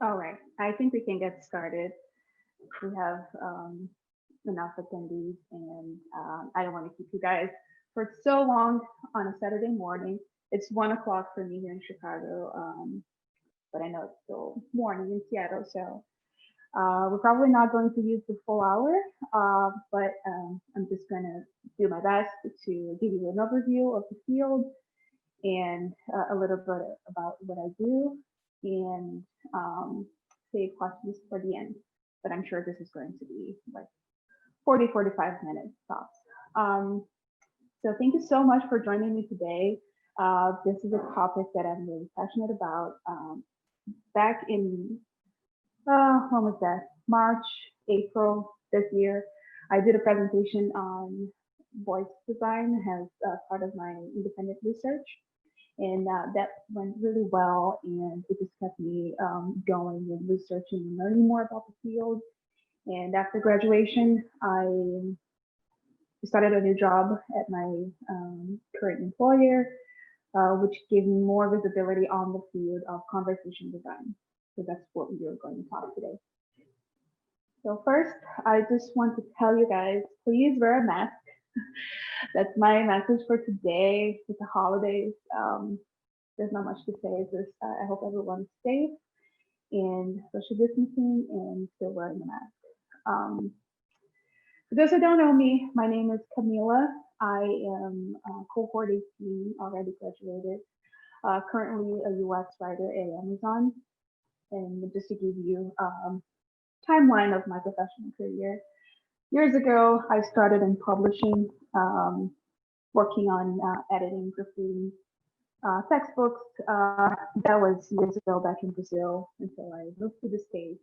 All right, I think we can get started. We have enough attendees, and I don't want to keep you guys for so long on a Saturday morning. It's 1 o'clock for me here in Chicago, but I know it's still morning in Seattle, so we're probably not going to use the full hour, but I'm just going to do my best to give you an overview of the field and a little bit about what I do and save questions for the end. But I'm sure this is going to be like 40, 45 minutes tops. Um, so thank you so much for joining me today. This is a topic that I'm really passionate about. Back in, when was that? March, April this year, I did a presentation on voice design as part of my independent research and that went really well. And it just kept me going and researching and learning more about the field. And after graduation, I started a new job at my current employer, which gave me more visibility on the field of conversation design. So that's what we are going to talk today. So first, I just want to tell you guys, please wear a mask. That's my message for today with the holidays. There's not much to say. It's just I hope everyone's safe and social distancing and still wearing a mask. Um, for those who don't know me, my name is Camila. I am cohort 18, already graduated. Currently a UX writer at Amazon. And just to give you timeline of my professional career, years ago I started in publishing, working on editing, proofreading textbooks. That was years ago back in Brazil until I moved to the States.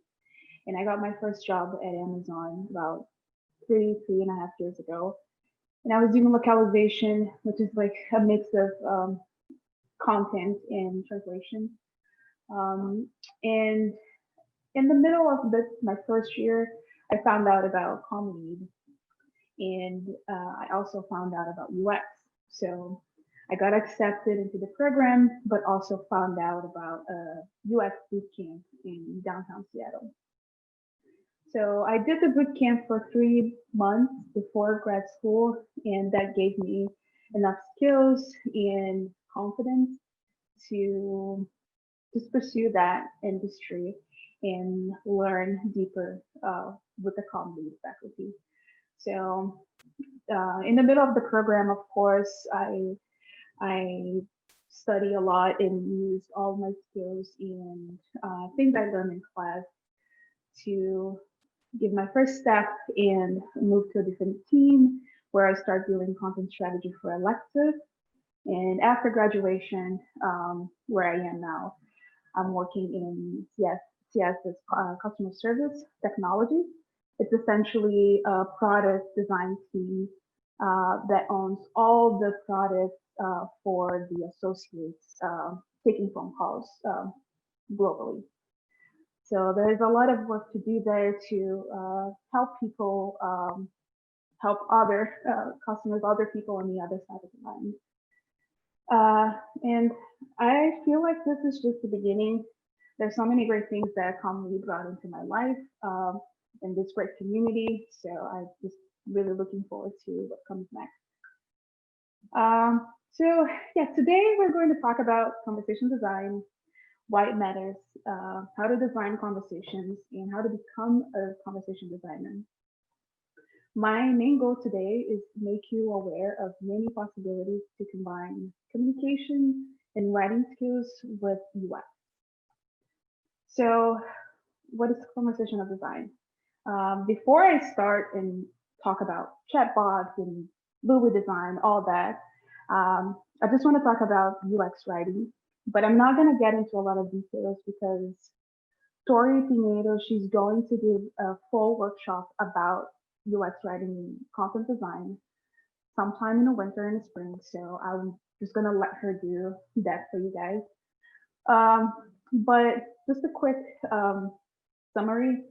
And I got my first job at Amazon about 3.5 years ago. And I was doing localization, which is like a mix of content and translation. And in the middle of my first year, I found out about Comlead, and I also found out about UX. So I got accepted into the program, but also found out about a UX boot camp in downtown Seattle. So I did the boot camp for 3 months before grad school, and that gave me enough skills and confidence to just pursue that industry and learn deeper with the comedy faculty. So in the middle of the program, of course, I study a lot and use all my skills and things I learned in class to give my first step and move to a different team where I start doing content strategy for elective. And after graduation, where I am now, I'm working in CS as customer service technology. It's essentially a product design team that owns all the products for the associates taking phone calls globally. So there's a lot of work to do there to help people, help other customers, other people on the other side of the line. And I feel like this is just the beginning. There's so many great things that Comedy brought into my life and this great community. So I'm just really looking forward to what comes next. So yeah, today we're going to talk about conversation design, why it matters, how to design conversations, and how to become a conversation designer. My main goal today is to make you aware of many possibilities to combine communication and writing skills with UX. So, what is conversational design? Before I start and talk about chatbots and Louis design, all that, I just want to talk about UX writing, but I'm not going to get into a lot of details because Tori Pinedo, she's going to give a full workshop about UX writing and content design sometime in the winter and the spring. So I'm just gonna let her do that for you guys. But just a quick summary,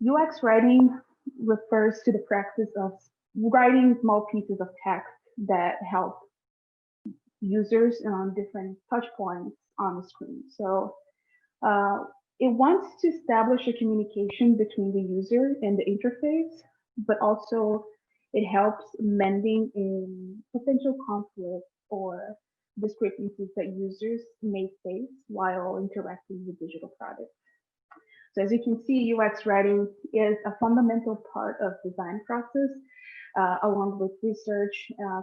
UX writing refers to the practice of writing small pieces of text that help users on different touch points on the screen. So it wants to establish a communication between the user and the interface, but also it helps mending in potential conflicts or discrepancies that users may face while interacting with digital products. So as you can see, UX writing is a fundamental part of design process, along with research,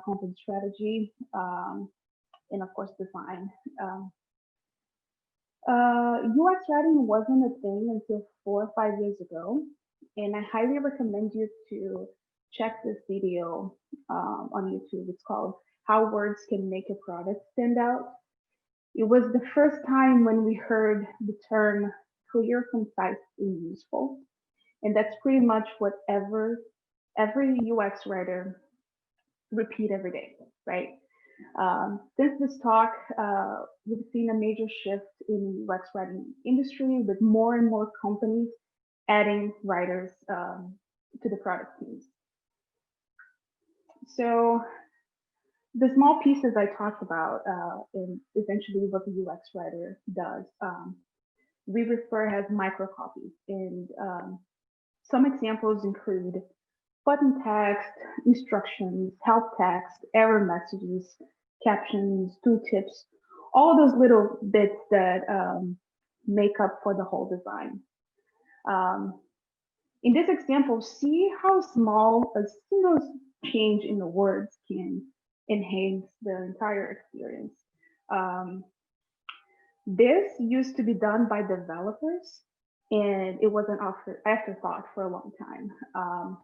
content strategy, and of course design. Um, UX writing wasn't a thing until 4 or 5 years ago, and I highly recommend you to check this video on YouTube. It's called "How Words Can Make a Product Stand Out." It was the first time when we heard the term clear, concise, and useful, and that's pretty much what every UX writer repeat every day, right? Since this talk, we've seen a major shift in UX writing industry with more and more companies adding writers to the product teams. So the small pieces I talked about and essentially what the UX writer does, we refer as micro copies. And some examples include button text, instructions, help text, error messages, captions, tooltips, all those little bits that make up for the whole design. In this example, see how small a single change in the words can enhance the entire experience. This used to be done by developers, and it was an afterthought for a long time.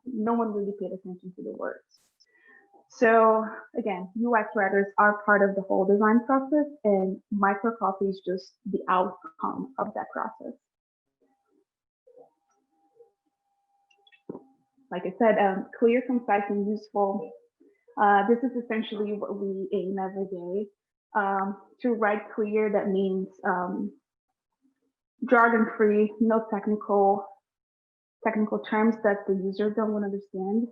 No one really paid attention to the words. So again, UX writers are part of the whole design process, and microcopy is just the outcome of that process. Like I said, clear, concise, and useful. This is essentially what we aim every day. To write clear, that means jargon-free, no technical terms that the user don't want to understand.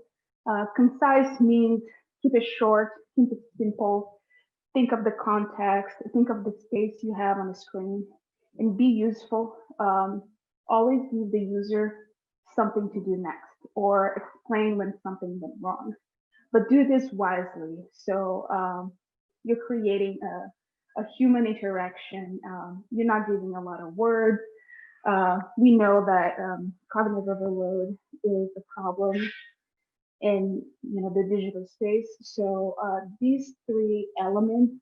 Concise means keep it short, keep it simple. Think of the context, think of the space you have on the screen, and be useful. Always give the user something to do next, or explain when something went wrong. But do this wisely. So you're creating a human interaction. You're not giving a lot of words. We know that cognitive overload is a problem in the digital space. So these three elements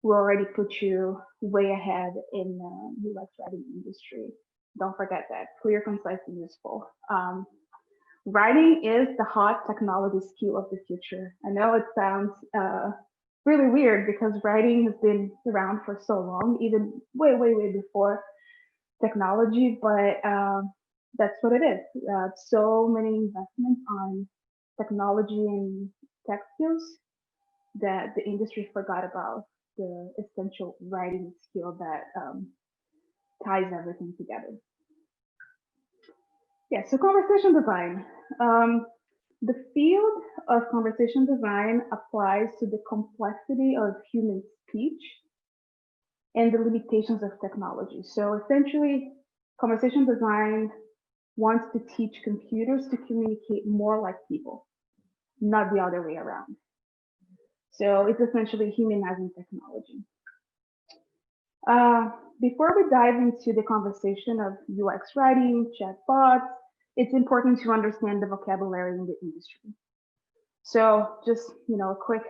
will already put you way ahead in the UX writing industry. Don't forget that. Clear, concise, and useful. Writing is the hot technology skill of the future. I know it sounds really weird because writing has been around for so long, even way, way, way before technology, but that's what it is. So many investments on technology and tech skills that the industry forgot about the essential writing skill that ties everything together. Yeah, so conversation design. The field of conversation design applies to the complexity of human speech and the limitations of technology. So essentially, conversation design wants to teach computers to communicate more like people, not the other way around. So it's essentially humanizing technology. Before we dive into the conversation of UX writing, chatbots, it's important to understand the vocabulary in the industry. So just, a quick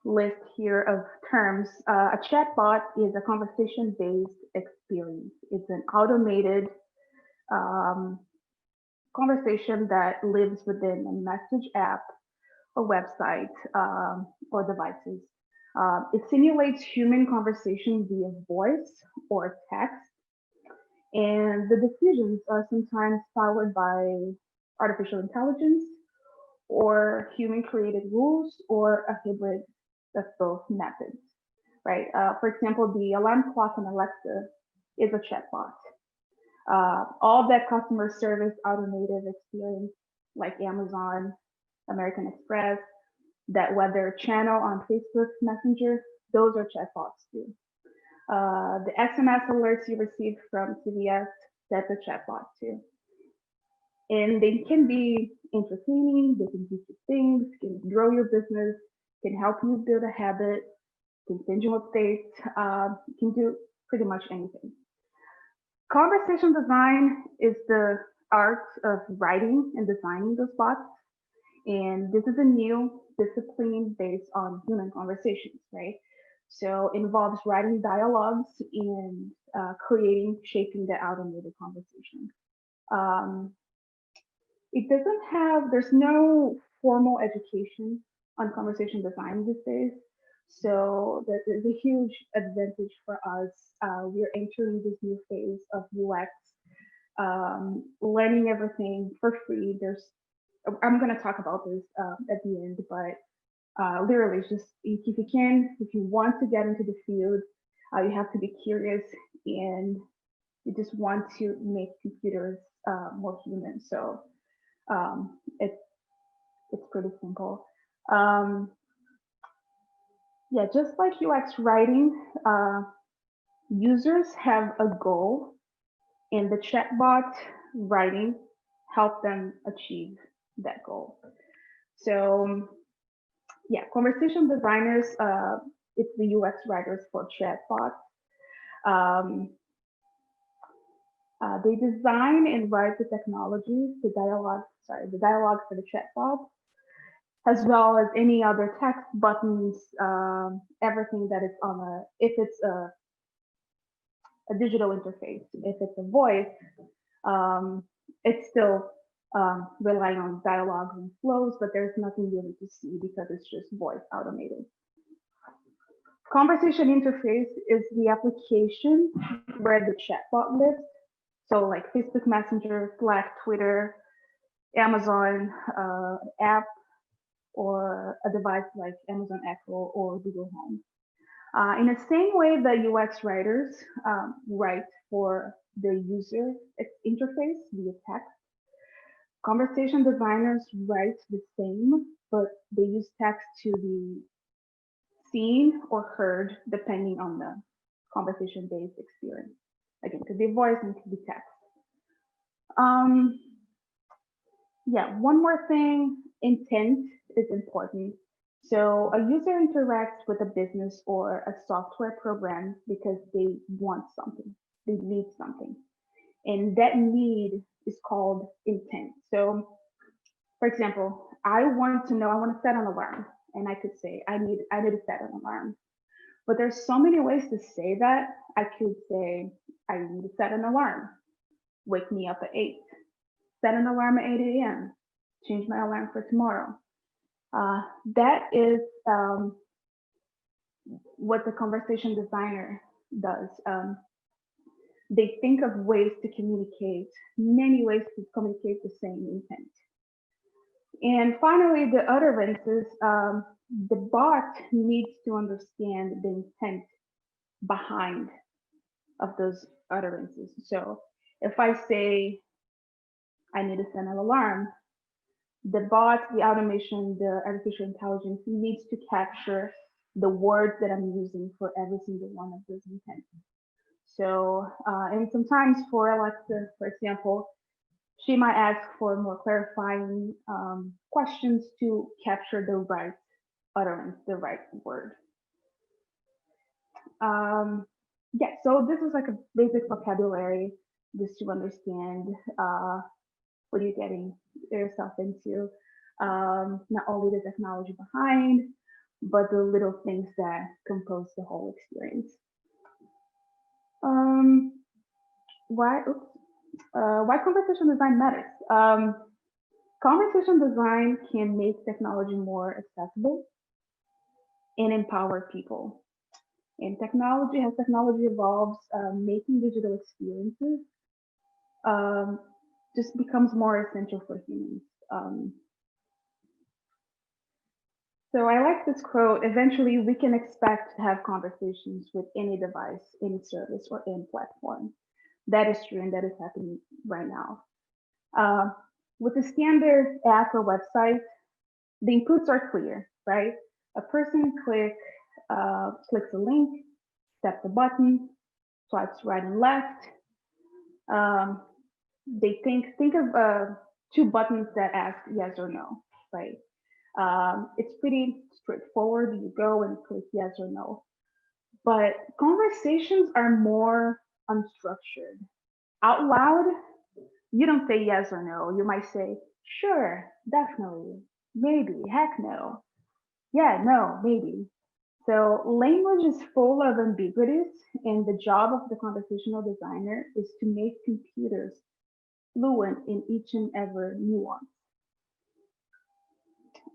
list here of terms. A chatbot is a conversation-based experience. It's an automated conversation that lives within a message app, a website, or devices. It simulates human conversation via voice or text, and the decisions are sometimes powered by artificial intelligence or human-created rules or a hybrid of both methods, right? For example, the alarm clock in Alexa is a chatbot. All that customer service automated experience like Amazon, American Express, that weather channel on Facebook Messenger, those are chatbots too. The SMS alerts you receive from CVS, that's a chatbot too. And they can be entertaining, they can teach you things, can grow your business, can help you build a habit, can send you updates, can do pretty much anything. Conversation design is the art of writing and designing those bots. And this is a new discipline based on human conversations, right? So it involves writing dialogues and creating, shaping the automated conversation. Um, it doesn't have, there's no formal education on conversation design these days. So that is a huge advantage for us. We're entering this new phase of UX, learning everything for free. I'm going to talk about this at the end, but literally, it's just if you can, if you want to get into the field, you have to be curious and you just want to make computers more human. So um, it's pretty simple. Um, yeah, just like UX writing, users have a goal, and the chatbot writing help them achieve that goal. So yeah, conversation designers, it's the UX writers for chatbots. Um, they design and write the technologies, the dialogue for the chatbot, as well as any other text buttons, everything that is on if it's a digital interface. If it's a voice, um, it's still relying on dialogues and flows, but there's nothing really to see because it's just voice automated. Conversation interface is the application where the chatbot lives. So like Facebook Messenger, Slack, Twitter, Amazon app, or a device like Amazon Echo or Google Home. In the same way that UX writers write for the user interface via text, conversation designers write the same, but they use text to be seen or heard depending on the conversation-based experience. Again, it could be voice and it could be text. Yeah, one more thing, intent is important. So a user interacts with a business or a software program because they want something, they need something. And that need is called intent. So for example, I want to set an alarm. And I could say, I need to set an alarm. But there's so many ways to say that. I could say, I need to set an alarm. Wake me up at 8. Set an alarm at 8 a.m. Change my alarm for tomorrow. That is what the conversation designer does. They think of ways to communicate, many ways to communicate the same intent. And finally, the utterances, the bot needs to understand the intent behind of those utterances. So if I say, I need to set an alarm, the bot, the automation, the artificial intelligence needs to capture the words that I'm using for every single one of those intents. So, and sometimes for Alexa, for example, she might ask for more clarifying questions to capture the right utterance, the right word. Yeah, so this is like a basic vocabulary just to understand what you're getting yourself into. Not only the technology behind, but the little things that compose the whole experience. Why conversation design matters? Conversation design can make technology more accessible and empower people. And as technology evolves, making digital experiences just becomes more essential for humans. So I like this quote, eventually we can expect to have conversations with any device, any service, or any platform. That is true, and that is happening right now. With the standard app or website, the inputs are clear, right? A person clicks a link, tap the button, swipes right and left. Um, they think of two buttons that ask yes or no, right? It's pretty straightforward. You go and click yes or no. But conversations are more unstructured. Out loud, you don't say yes or no. You might say, sure, definitely, maybe, heck no, yeah, no, maybe. So language is full of ambiguities, and the job of the conversational designer is to make computers fluent in each and every nuance.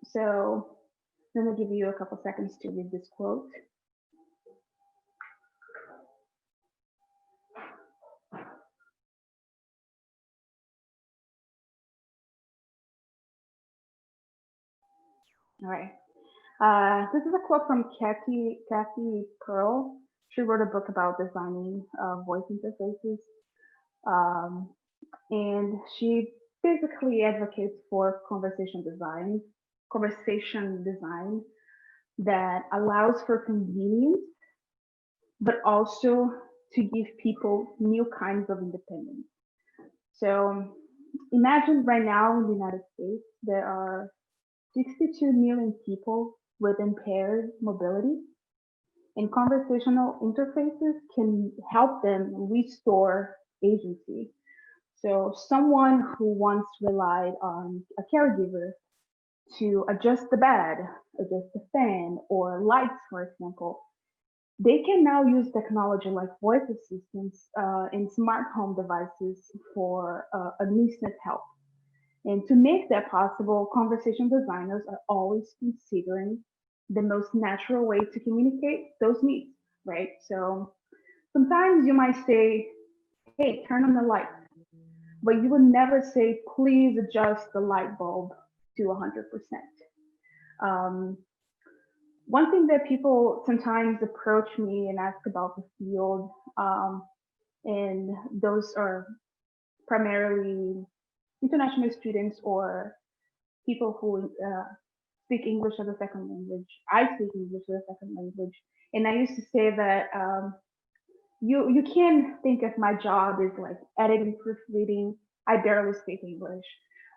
So let me give you a couple seconds to read this quote. All right. This is a quote from Kathy Pearl. She wrote a book about designing voice interfaces. Um, and she basically advocates for conversation design that allows for convenience, but also to give people new kinds of independence. So imagine right now in the United States, there are 62 million people with impaired mobility, and conversational interfaces can help them restore agency. So someone who once relied on a caregiver to adjust the bed, adjust the fan, or lights, for example, they can now use technology like voice assistants and smart home devices for an instant help. And to make that possible, conversation designers are always considering the most natural way to communicate those needs, right? So sometimes you might say, hey, turn on the light, but you would never say, please adjust the light bulb to 100%. Um, One thing that people sometimes approach me and ask about the field, and those are primarily international students or people who speak English as a second language. I speak English as a second language, and I used to say that you can think of my job as like editing, proofreading. I barely speak English,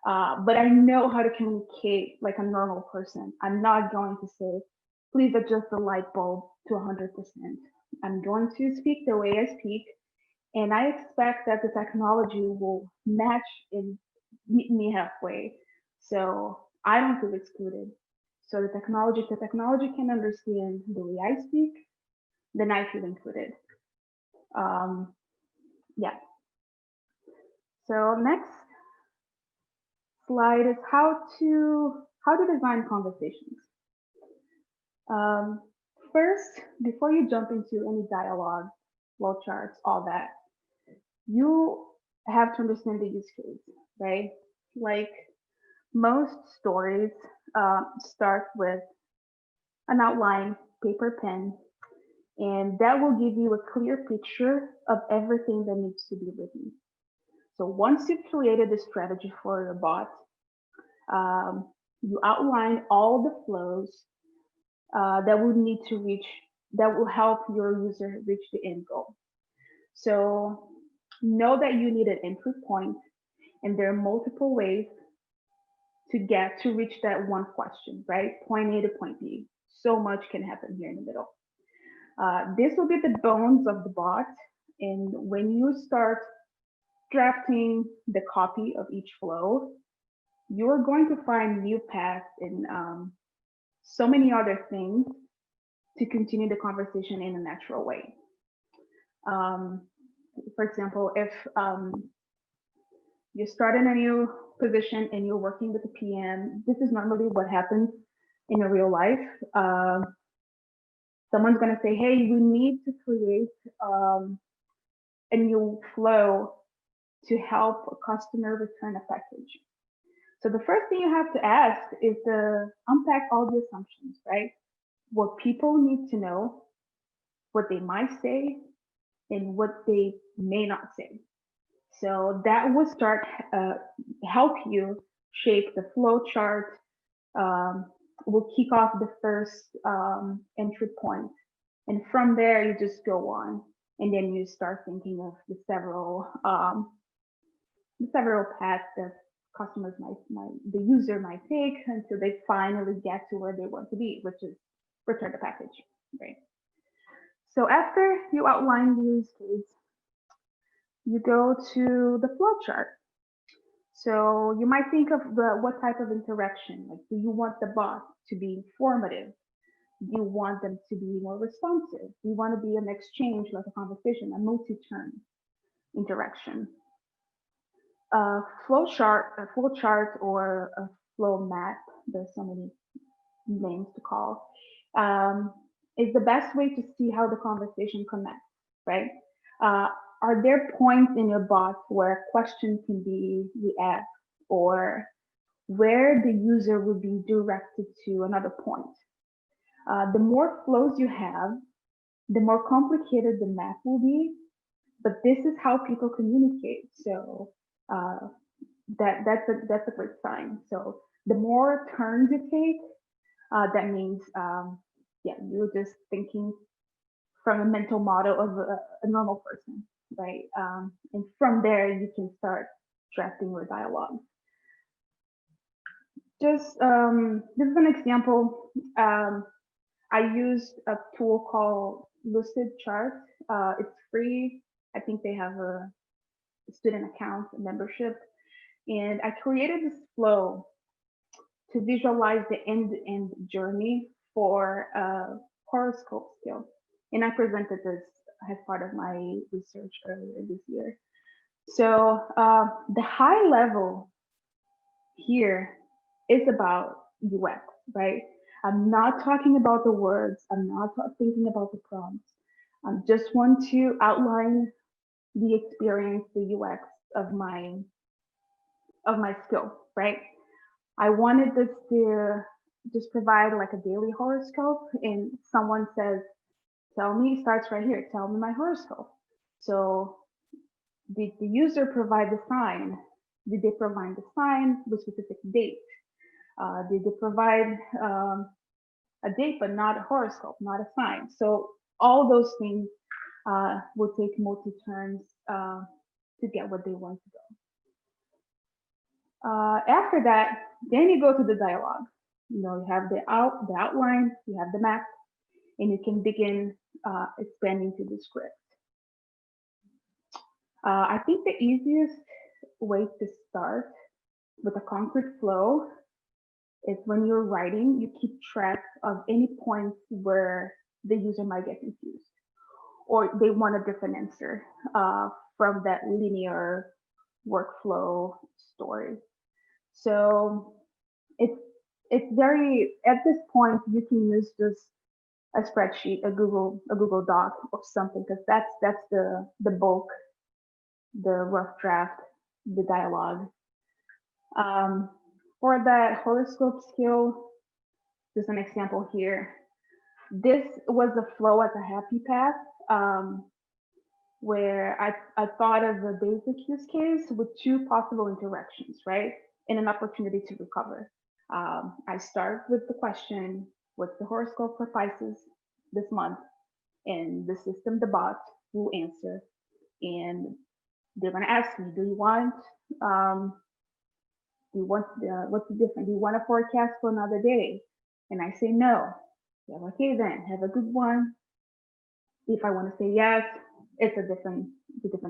but I know how to communicate like a normal person. I'm not going to say, please adjust the light bulb to 100%. I'm going to speak the way I speak, and I expect that the technology will match and meet me halfway. So I don't feel excluded. So if the technology can understand the way I speak, then I feel included. Um, yeah. So next slide is how to design conversations. Um, First, before you jump into any dialogue, flowcharts, all that, you have to understand the use case, right? Like most stories start with an outline, paper, pen, and that will give you a clear picture of everything that needs to be written. So once you've created the strategy for your bot, um, you outline all the flows that would need to reach, that will help your user reach the end goal. So know that you need an entry point, and there are multiple ways to get to reach that one question, right? Point A to point B. So much can happen here in the middle. This will be the bones of the bot. And when you start drafting the copy of each flow, you're going to find new paths and so many other things to continue the conversation in a natural way. Um, for example, if you start in a new position and you're working with a PM, this is normally what happens in a real life. Someone's going to say, hey, we need to create a new flow to help a customer return a package. So the first thing you have to ask is to unpack all the assumptions, right? What people need to know, what they might say, and what they may not say. So that will start help you shape the flow chart. Will kick off the first entry point. And from there, you just go on, and then you start thinking of the several paths that the user might take until they finally get to where they want to be, which is return the package, right? So after you outline the use case, you go to the flow chart. So you might think of what type of interaction, like do you want the bot to be informative? Do you want them to be more responsive? Do you want to be an exchange, like a conversation, a multi-turn interaction? A flow chart or a flow map, there's so many names to call, um, is the best way to see how the conversation connects, right? Uh, are there points in your bot where a question can be re-asked or where the user will be directed to another point? The more flows you have, the more complicated the map will be, but this is how people communicate. So uh, that's a great sign. So the more turns you take, that means yeah, you're just thinking from a mental model of a normal person, right? And from there, you can start drafting your dialogue. This is an example. I used a tool called Lucid Chart. It's free. I think they have a student account membership. And I created this flow to visualize the end-to-end journey for a horoscope skill. And I presented this as part of my research earlier this year. So the high level here is about UX, right? I'm not talking about the words. I'm not thinking about the prompts. I just want to outline the experience, the UX of my skill, right? I wanted this to just provide like a daily horoscope, and someone says, "Tell me," starts right here. Tell me my horoscope. So did the user provide the sign? Did they provide the sign with specific date? Did they provide a date but not a horoscope, not a sign? So all those things will take multi turns to get what they want to go. After that, then you go to the dialogue. You know, you have the outline, you have the map, and you can begin expanding to the script. I think the easiest way to start with a concrete flow is when you're writing, you keep track of any points where the user might get confused or they want a different answer from that linear workflow story. So it's very, at this point you can use just a spreadsheet, a Google Doc or something, because that's the bulk, the rough draft, the dialogue. Um, for that horoscope skill, just an example here. This was the flow as a happy path, where I thought of a basic use case with two possible interactions, right? And an opportunity to recover. I start with the question, what's the horoscope for Pisces this month? And the system, the bot, will answer. And they're going to ask me, um, what's the difference? Do you want a forecast for another day? And I say no. Yeah, okay then, have a good one. If I want to say yes, it's a different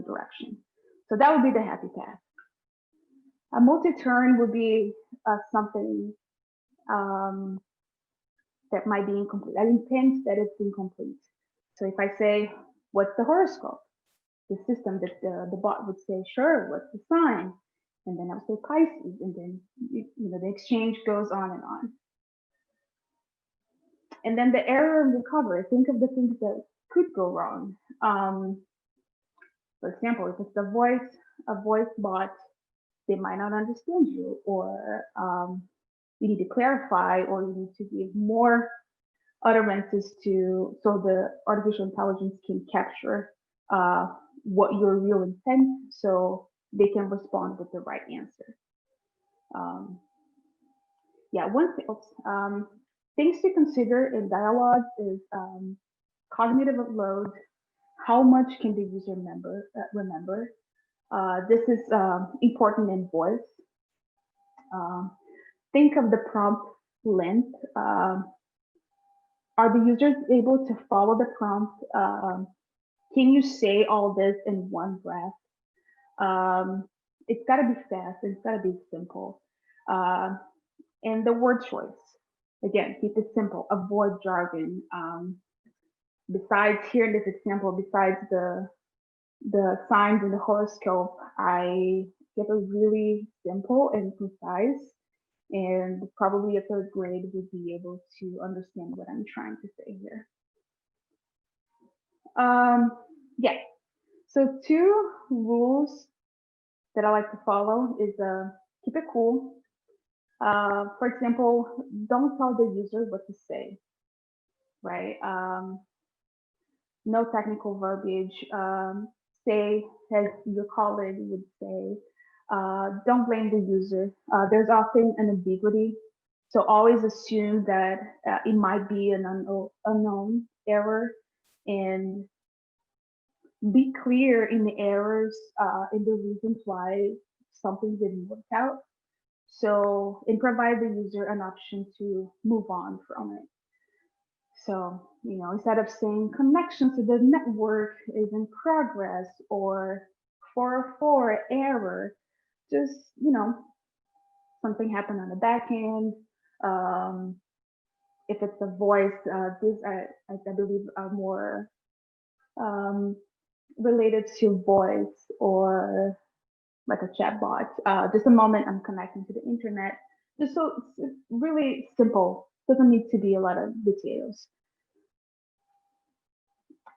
direction. So that would be the happy path. A multi-turn would be something um, that might be incomplete. I intend that it's incomplete. So if I say, what's the horoscope? The system, that the bot would say, sure, what's the sign? And then I would say Pisces, and then the exchange goes on and on. And then the error and recovery. Think of the things that could go wrong. For example, if it's a voice bot, they might not understand you, or you need to clarify, or you need to give more utterances so the artificial intelligence can capture what your real intent, so they can respond with the right answer. Yeah, things to consider in dialogue is cognitive load, how much can the user remember? This is important in voice. Um, think of the prompt length. Are the users able to follow the prompt? Can you say all this in one breath? It's got to be fast. It's got to be simple. Uh, and the word choice. Again, keep it simple. Avoid jargon. Besides here in this example, besides the signs in the horoscope, I get a really simple and concise, and probably a third grade would be able to understand what I'm trying to say here. Yeah, so two rules that I like to follow is keep it cool. For example, don't tell the user what to say, right? No technical verbiage. Say, as your colleague would say, don't blame the user. There's often an ambiguity. So always assume that it might be an unknown error, and be clear in the errors, in the reasons why something didn't work out. So, and provide the user an option to move on from it. So, instead of saying connection to the network is in progress or 404 error, just, something happened on the back end. Um, if it's a voice, these I believe are more um, related to voice or like a chatbot. Just a moment I'm connecting to the internet. Just so it's really simple. Doesn't need to be a lot of details.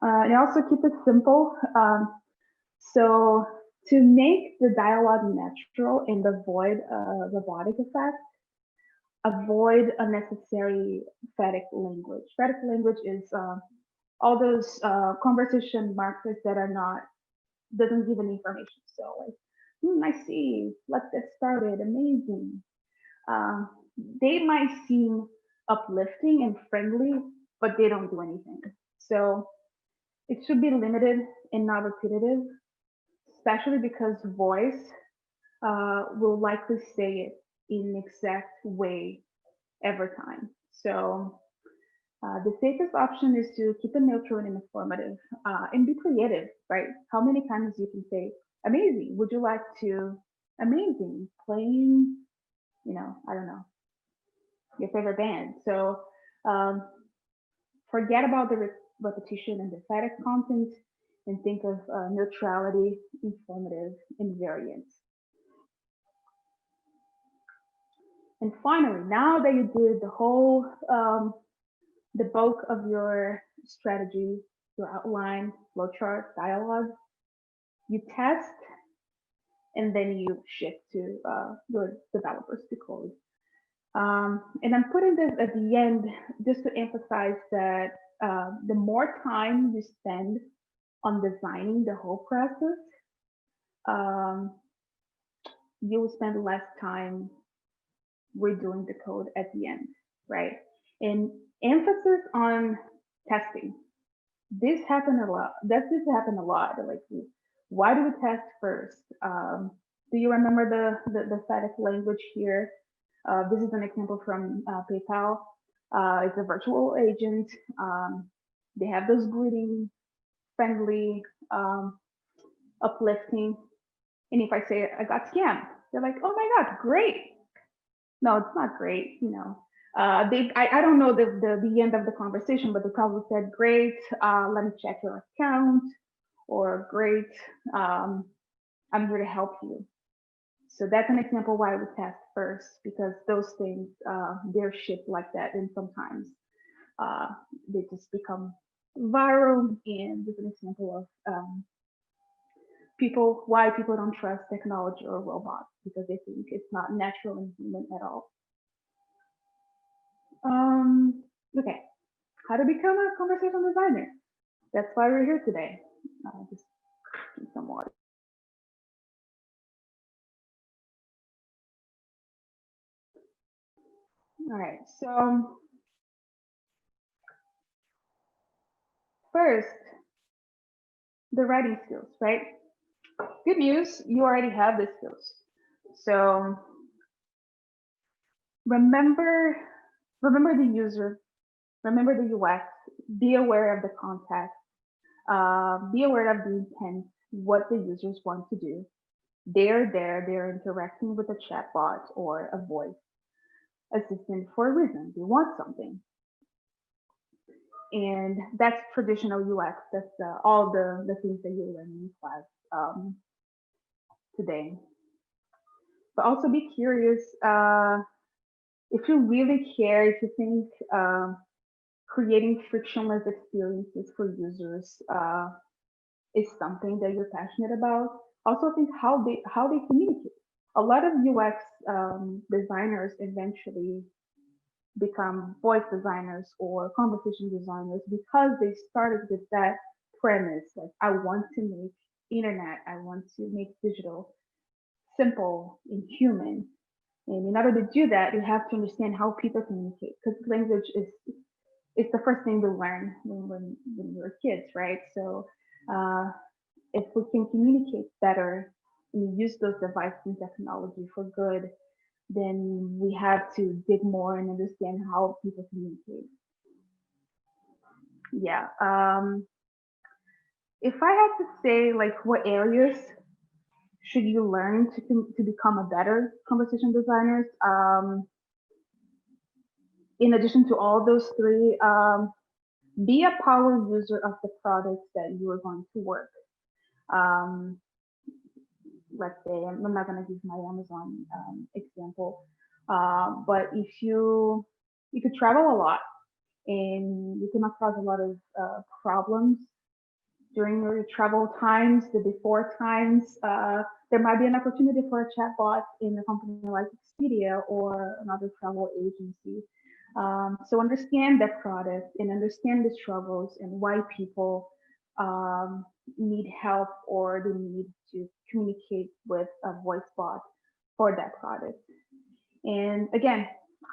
And also keep it simple. So to make the dialogue natural and avoid robotic effect, avoid unnecessary phatic language. Phatic language is all those conversation markers that are not, doesn't give any information. So like, I see, let's get started, amazing. Um, they might seem uplifting and friendly, but they don't do anything. So it should be limited and not repetitive, especially because voice will likely say it in the exact way every time. So the safest option is to keep it neutral and informative, and be creative, right? How many times you can say, amazing, would you like to, amazing, playing, I don't know, your favorite band. So um, forget about the repetition and the static content and think of neutrality, informative, and variance. And finally, now that you did the whole, the bulk of your strategy, your outline, flowchart, dialogue, you test, and then you shift to your developers to code. And I'm putting this at the end just to emphasize that the more time you spend on designing the whole process, um, you will spend less time redoing the code at the end, right? And emphasis on testing. This happened a lot. This happened a lot. Like, why do we test first? Do you remember the static language here? This is an example from PayPal. It's a virtual agent. They have those greeting, friendly, uplifting. And if I say I got scammed, they're like, "Oh my God, great!" No, it's not great. I don't know the end of the conversation, but they probably said, "Great, let me check your account," or "Great, I'm here to help you." So that's an example why we test first, because those things, they're shipped like that, and sometimes they just become viral. And this is an example of why people don't trust technology or robots, because they think it's not natural and human at all. Okay, how to become a conversational designer. That's why we're here today. Just drink some water. All right, so First, the writing skills, right? Good news, you already have the skills. So remember, remember the user, remember the UX, be aware of the context, be aware of the intent, what the users want to do. They're there, they're interacting with a chatbot or a voice assistant for a reason. They want something. And that's traditional UX. That's all the things that you learn in class today. But also be curious. If you really care, if you think creating frictionless experiences for users is something that you're passionate about, also think how they communicate. A lot of UX designers eventually become voice designers or conversation designers because they started with that premise, like I want to make internet, I want to make digital simple and human. And in order to do that, you have to understand how people communicate, because language is the first thing we learn when we're kids, right? So uh, if we can communicate better and use those devices and technology for good, then we have to dig more and understand how people communicate. Yeah. If I had to say, like, what areas should you learn to become a better conversation designers? In addition to all those three, be a power user of the products that you are going to work. Um, let's say, I'm not going to use my Amazon example, but if you could travel a lot and you come across a lot of problems during your travel times, the before times, there might be an opportunity for a chatbot in a company like Expedia or another travel agency. So understand that product and understand the struggles and why people um, need help or they need to communicate with a voice bot for that product. And again,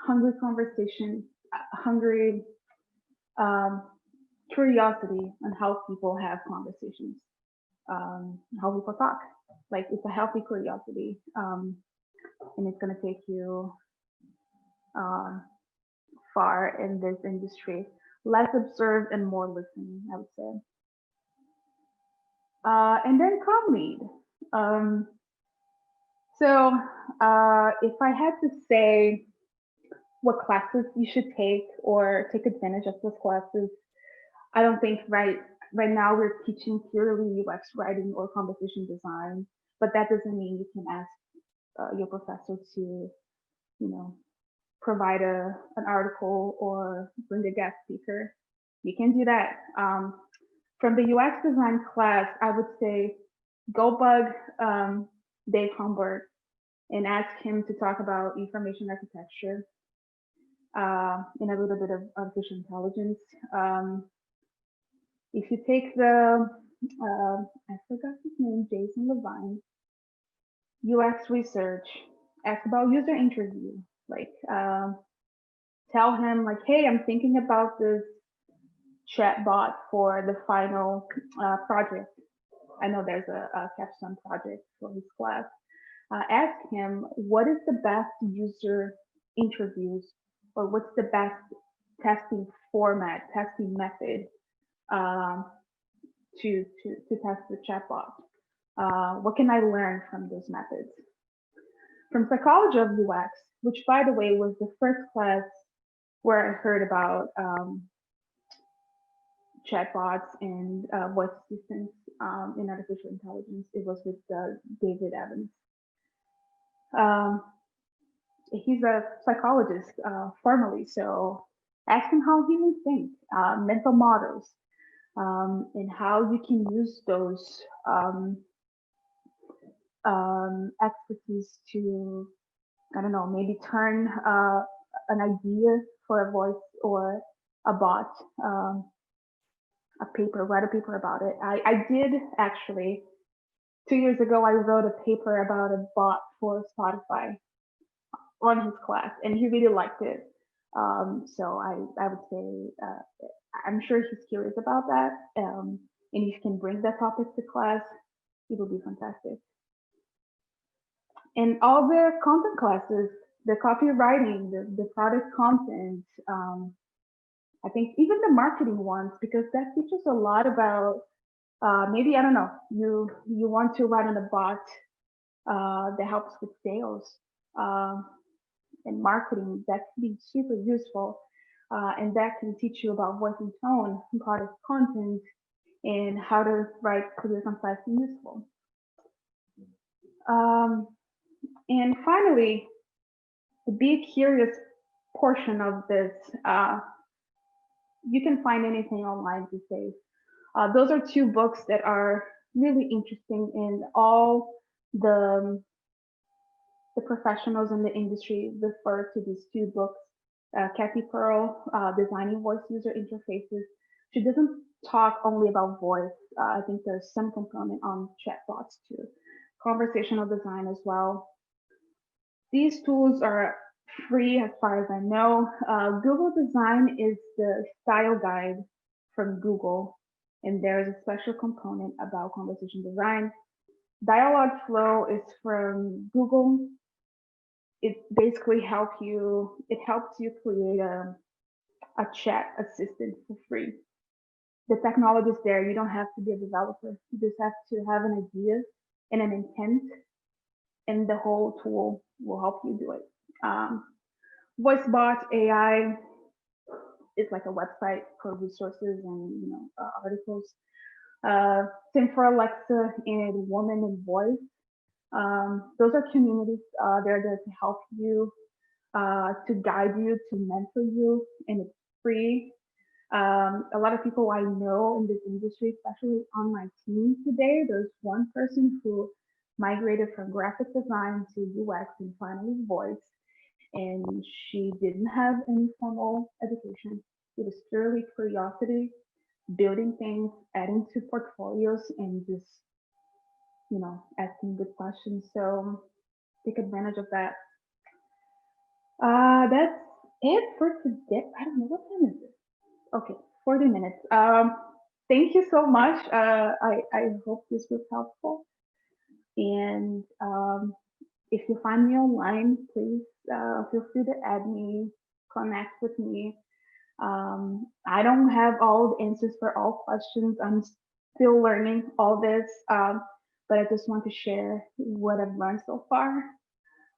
hungry conversation, hungry um, curiosity on how people have conversations, how people talk. Like it's a healthy curiosity, and it's going to take you uh, far in this industry. Less observe and more listening, I would say. And then com lead. Um, so if I had to say what classes you should take or take advantage of those classes, I don't think right now we're teaching purely UX writing or conversation design, but that doesn't mean you can ask your professor to, provide an article or bring a guest speaker. You can do that. From the UX design class, I would say go bug Dave Humberg and ask him to talk about information architecture and a little bit of artificial intelligence. If you take I forgot his name, Jason Levine, UX research, ask about user interview, like tell him like, hey, I'm thinking about this chatbot for the final project. I know there's a capstone project for his class. Ask him what is the best user interviews or what's the best testing format, testing method um, to test the chatbot. What can I learn from those methods? From psychology of UX, which by the way was the first class where I heard about chatbots and voice assistants in artificial intelligence. It was with David Evans. Um, he's a psychologist formally, so ask him how he would think, mental models, and how you can use those expertise to, I don't know, maybe turn an idea for a voice or a bot, write a paper about it. I did actually, 2 years ago, I wrote a paper about a bot for Spotify on his class, and he really liked it. So I would say I'm sure he's curious about that. And if you can bring that topic to class, it will be fantastic. And all the content classes, the copywriting, the product content, I think even the marketing ones, because that teaches a lot about maybe, I don't know, you want to write on a bot that helps with sales uh, and marketing. That can be super useful. And that can teach you about voice and tone, product content, and how to write clear, concise, and useful. Um, and finally, the be curious portion of this, you can find anything online these days. Those are two books that are really interesting, and all the the professionals in the industry refer to these two books. Kathy Pearl, Designing Voice User Interfaces. She doesn't talk only about voice. I think there's some component on chatbots too. Conversational design as well. These tools are free as far as I know. Google Design is the style guide from Google, and there is a special component about conversation design. Dialogflow is from Google. It basically it helps you create a chat assistant for free. The technology is there. You don't have to be a developer. You just have to have an idea and an intent, and the whole tool will help you do it. VoiceBot AI is like a website for resources and articles. Same for Alexa and Woman in Voice. Those are communities. They're there to help you, to guide you, to mentor you, and it's free. A lot of people I know in this industry, especially on my team today, there's one person who migrated from graphic design to UX and finally voice, and she didn't have any formal education. It was purely curiosity, building things, adding to portfolios, and just asking good questions. So take advantage of that. That's it for today. I don't know what time is it. Okay, 40 minutes. Thank you so much. I hope this was helpful. And if you find me online, please feel free to add me, connect with me. I don't have all the answers for all questions. I'm still learning all this, but I just want to share what I've learned so far.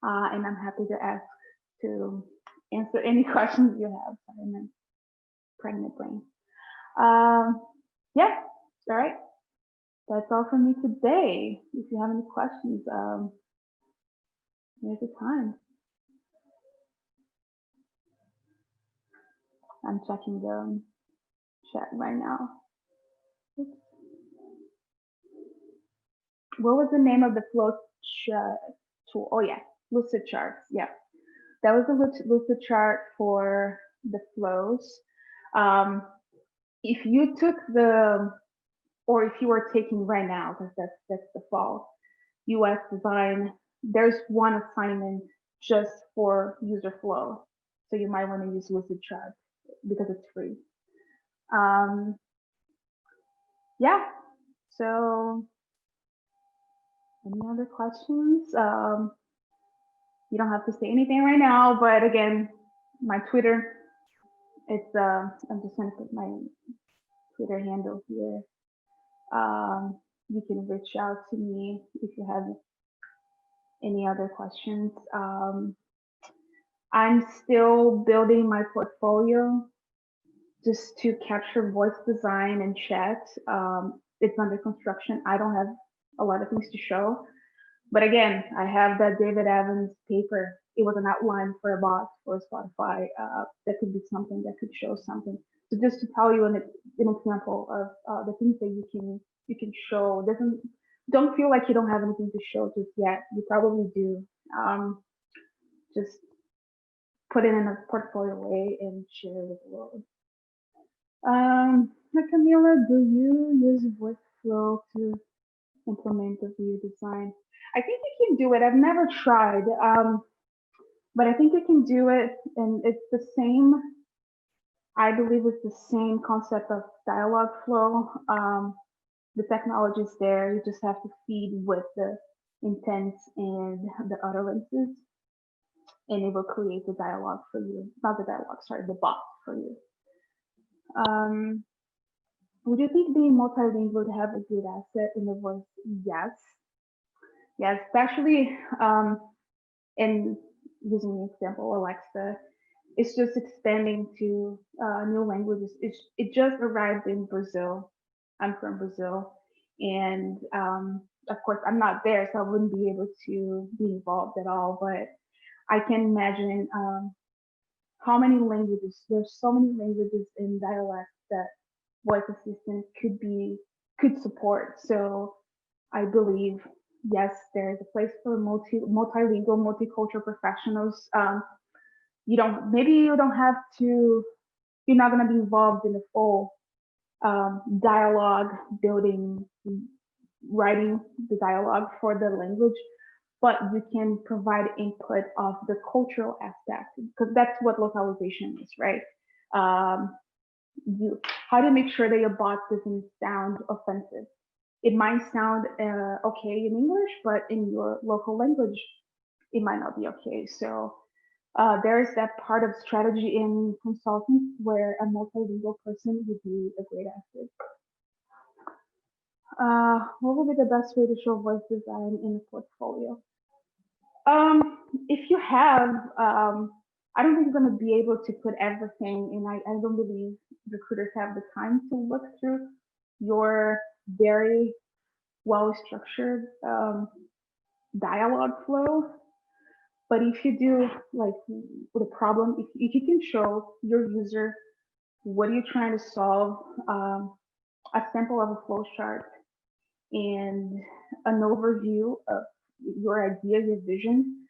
And I'm happy to answer any questions you have. Sorry, my pregnant brain. Yeah, all right. That's all from me today. If you have any questions, here's the time. I'm checking the chat right now. Oops. What was the name of the flow chart tool? Oh yeah, Lucid Charts. Yeah, that was the Lucid chart for the flows. If you took or if you are taking right now, because that's the fall, UX design, there's one assignment just for user flow. So you might want to use Lucid Chart because it's free. Yeah, so any other questions? You don't have to say anything right now, but again, my Twitter, I'm just gonna put my Twitter handle here. You can reach out to me if you have any other questions. I'm still building my portfolio just to capture voice design and chat. It's under construction. I don't have a lot of things to show. But again, I have that David Evans paper. It was an outline for a bot for Spotify. That could be something that could show something. So just to tell you an example of the things that you can show. Don't feel like you don't have anything to show just yet. You probably do. Just put it in a portfolio way and share it with the world. Camila, do you use VoiceFlow to implement the view design? I think you can do it. I've never tried, but I think you can do it, and it's the same I believe it's the same concept of dialogue flow. The technology is there. You just have to feed with the intent and the utterances, and it will create the dialogue for you. Not the dialogue, sorry, the bot for you. Um, would you think being multilingual would have a good asset in the voice? Yes. Yes, especially in using the example, Alexa, it's just expanding to new languages. It just arrived in Brazil. I'm from Brazil, and of course I'm not there, so I wouldn't be able to be involved at all. But I can imagine how many languages. There's so many languages in dialects that voice assistant could support. So I believe yes, there is a place for multilingual, multicultural professionals. You don't maybe you don't have to you're not going to be involved in the full dialogue building, writing the dialogue for the language, but you can provide input of the cultural aspect because that's what localization is, right? um, you how to make sure that your bot doesn't sound offensive. It might sound okay in English, but in your local language it might not be okay. So there is that part of strategy in consulting where a multilingual person would be a great asset. What would be the best way to show voice design in a portfolio? If you have, I don't think you're going to be able to put everything, and I don't believe recruiters have the time to look through your very well structured dialogue flow. But if you do, like, with a problem, if you can show your user what are you trying to solve, a sample of a flow chart and an overview of your idea, your vision,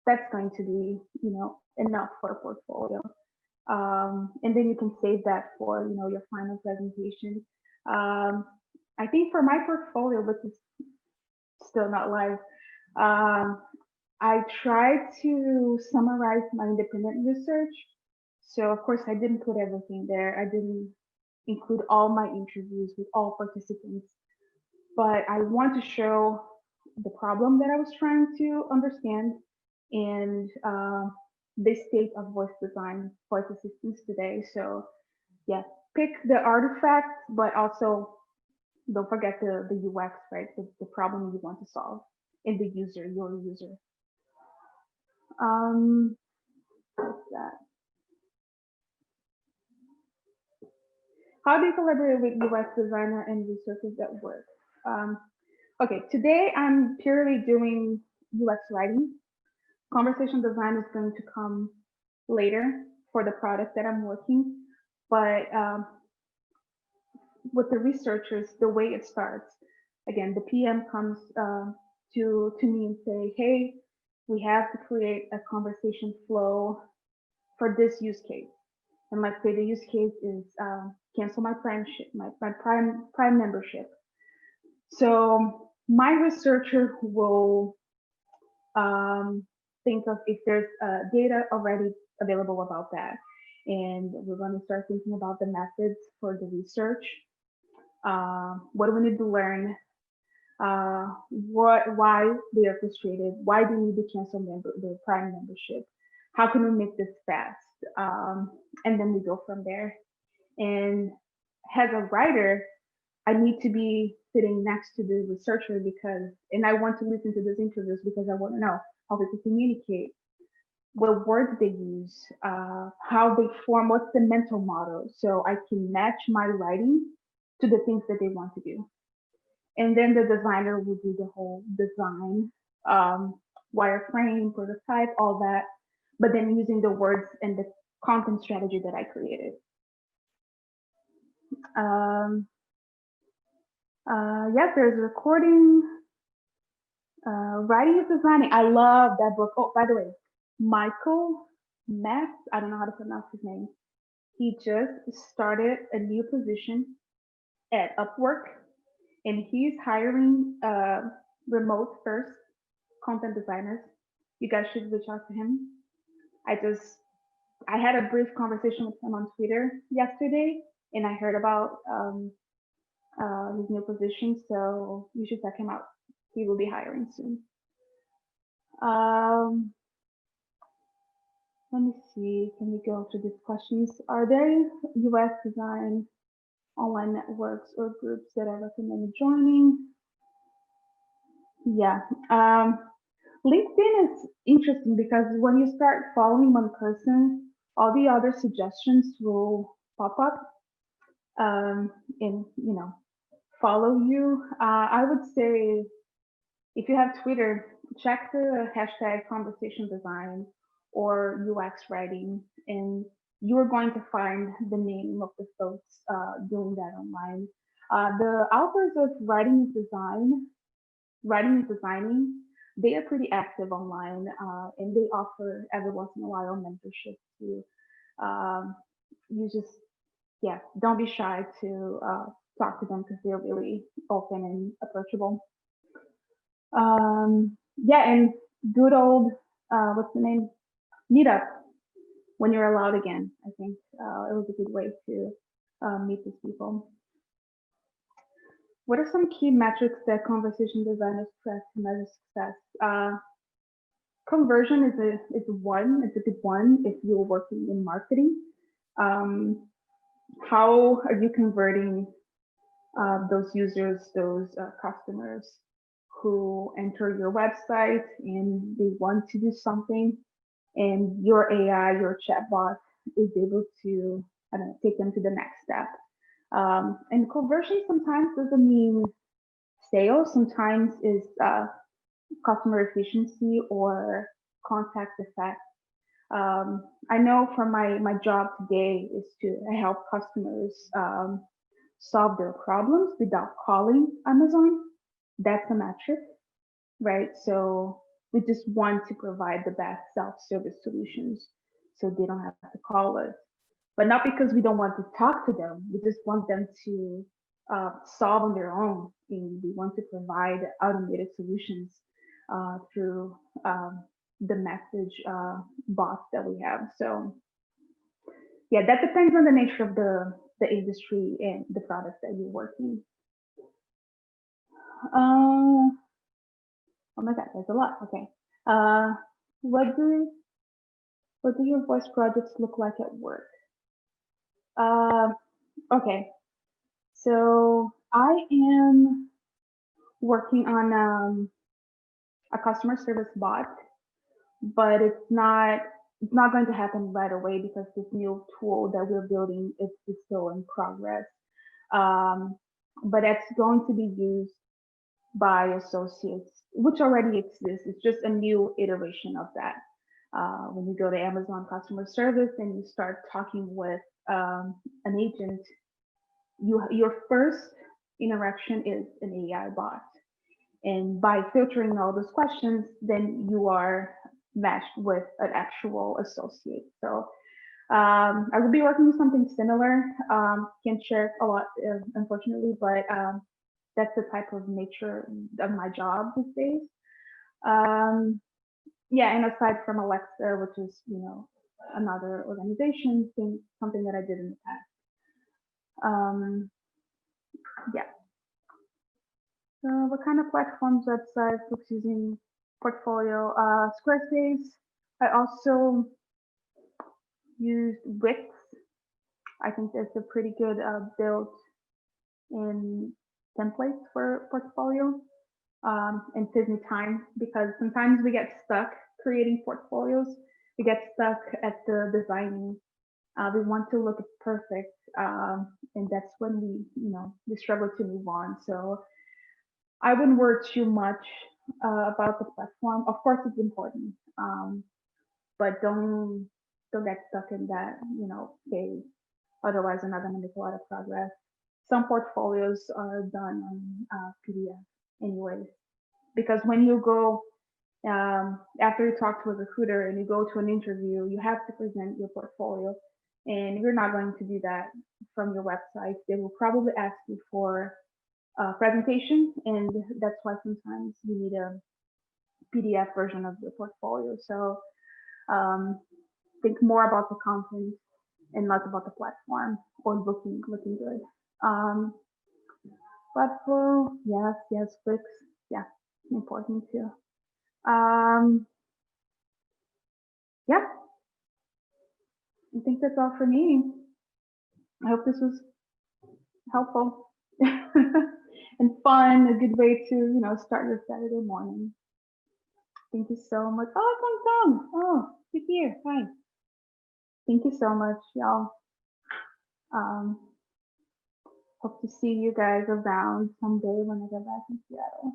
that's going to be, enough for a portfolio. And then you can save that for, your final presentation. I think for my portfolio, which is still not live, um, I tried to summarize my independent research. So of course I didn't put everything there. I didn't include all my interviews with all participants, but I want to show the problem that I was trying to understand and the state of voice design, voice assistants today. So yeah, pick the artifacts, but also don't forget the UX, right? The problem you want to solve and the user, your user. Um, what's that? How do you collaborate with UX designer and researchers at work? Um, okay, today I'm purely doing UX writing. Conversation design is going to come later for the product that I'm working. But with the researchers, the way it starts, again, the PM comes to me and say, hey, we have to create a conversation flow for this use case. And let's say the use case is cancel my my prime membership. So my researcher will think of if there's data already available about that. And we're going to start thinking about the methods for the research. What do we need to learn? Why they are frustrated? Why do we need to cancel the Prime membership? How can we make this fast? And then we go from there. And as a writer, I need to be sitting next to the researcher and I want to listen to these interviews because I want to know how people communicate, what words they use, how they form, what's the mental model, so I can match my writing to the things that they want to do. And then the designer will do the whole design, wireframe, prototype, all that, but then using the words and the content strategy that I created. Yes, there's recording, writing is designing. I love that book. Oh, by the way, Michael Mass, I don't know how to pronounce his name. He just started a new position at Upwork, and he's hiring remote first content designers. You guys should reach out to him. I just I had a brief conversation with him on Twitter yesterday, and I heard about his new position. So you should check him out. He will be hiring soon. Um, Let me see. Can we go through these questions? Are there UX design online networks or groups that I recommend joining? Yeah. LinkedIn is interesting because when you start following one person, all the other suggestions will pop up and follow you. I would say if you have Twitter, check the hashtag conversation design or UX writing, and you're going to find the name of the folks doing that online. The authors of writing and designing, they are pretty active online, and they offer every once in a while mentorship to um, you just yeah, don't be shy to talk to them because they're really open and approachable. Yeah, and good old what's the name? Meetup when you're allowed again. I think it was a good way to meet these people. What are some key metrics that conversation designers track to measure success? Conversion is one. It's a good one if you're working in marketing. Um, how are you converting those users, those customers who enter your website and they want to do something, and your AI, your chatbot is able to, I don't know, take them to the next step. And conversion sometimes doesn't mean sales. Sometimes is customer efficiency or contact effect. I know from my job today is to help customers solve their problems without calling Amazon. That's a metric, right? So we just want to provide the best self-service solutions so they don't have to call us. But not because we don't want to talk to them. We just want them to solve on their own. And we want to provide automated solutions through the message bots that we have. So yeah, that depends on the nature of the industry and the products that you're working. Uh, oh my God, there's a lot. Okay. Uh, what do what do your voice projects look like at work? Uh, okay, so I am working on a customer service bot, but it's not going to happen right away because this new tool that we're building is still in progress. Um, but it's going to be used by associates, which already exists. It's just a new iteration of that. When you go to Amazon customer service and you start talking with an agent, your first interaction is an AI bot. And by filtering all those questions, then you are matched with an actual associate. So I will be working with something similar. Can't share a lot, unfortunately, but that's the type of nature of my job these days. Um, yeah, and aside from Alexa, which is another organization, something that I did in the past. Yeah. What kind of platforms, websites, books using portfolio? Squarespace. I also used Wix. I think that's a pretty good built-in templates for portfolio. And saves me time because sometimes we get stuck creating portfolios. We get stuck at the designing. We want to look perfect, and that's when we struggle to move on. So I wouldn't worry too much about the platform. Of course, it's important, but don't get stuck in that phase. Otherwise, you're not going to make a lot of progress. Some portfolios are done on PDF anyways, because when you go after you talk to a recruiter and you go to an interview, you have to present your portfolio, and you're not going to do that from your website. They will probably ask you for presentation, and that's why sometimes you need a PDF version of your portfolio. So think more about the content and less about the platform or looking good. But for yes, clicks, yeah, important too. Yeah, I think that's all for me. I hope this was helpful and fun, a good way to, start your Saturday morning. Thank you so much. Oh, it comes down. Oh, good here. Hi. Thank you so much, y'all. Hope to see you guys around someday when I get back in Seattle.